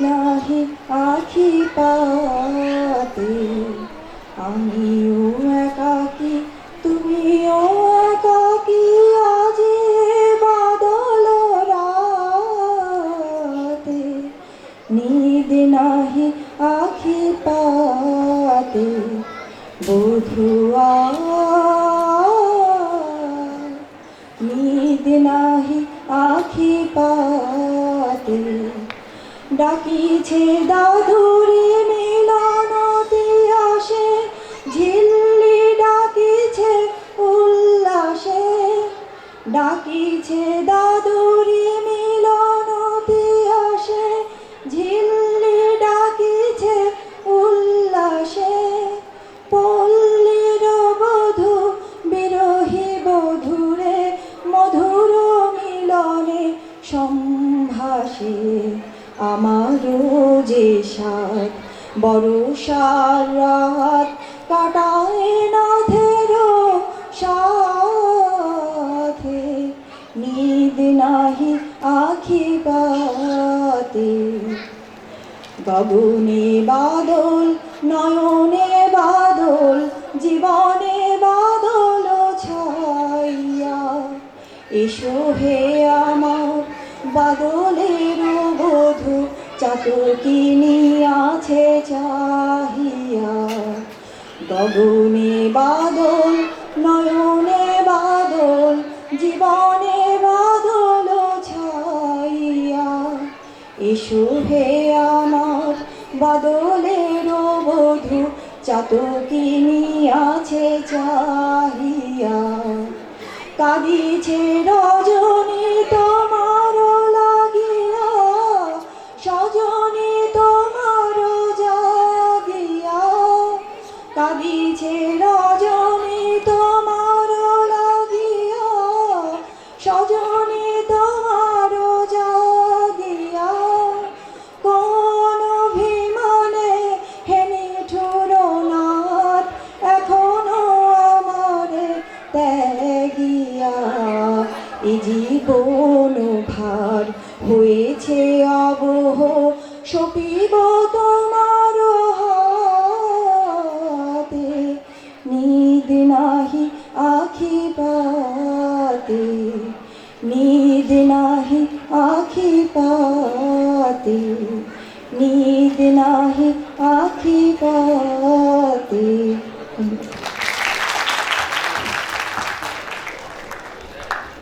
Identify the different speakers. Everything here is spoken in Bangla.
Speaker 1: নাহি আখি পাতে, আমিও একাকী তুমিও একাকী, আজি বাদল রাতে। নিদ নাহি আখি পাতে বধুয়া, নিদ নাহি আখি পাতে। ডাকিছে দাদুরে মিলনতে আসে, ঝিল্লি ডাকিছে উল্লাসে। ডাকিছে দাদুরে মিলনতে আসে, ঝিল্লি ডাকিছে উল্লাসে। পল্লীর বধূ বিরহী বধূরে, মধুর মিলনে সম্ভাসে। আমারও যে সাথ বরষার রাত, কাটায় নাথের সাথে। নিদ নাহি আখি পাতে, গগনে বাদল নয়নে বাদল, জীবনে বাদল ছাইয়া। এসো হে আমার বাদলের বধূ, চাতকিনী আছে চাহিয়া। গগনে বাদল নয়নে বাদল, জীবনে বাদল ছাইয়া। এসো হে আমার বাদলের বধূ, চাতকিনী আছে চাহিয়া। কাঁদিছে রজনী তোমার লাগিয়া, সজনী তোমার জাগিয়া। কাঁদিছে রজনী তোমার লাগিয়া, সজনী তোমার জাগিয়া। কোন অভিমানে হে নিঠুর নাথ, এখনো আমারে ত্যাগিয়া। এ জীবন ভার হয়েছে অবহ, সপিব তোমার হাতে। নিদ নাহি আখি পাতে, নিদ নাহি আখি পাতে, নিদ নাহি আখি পাতে।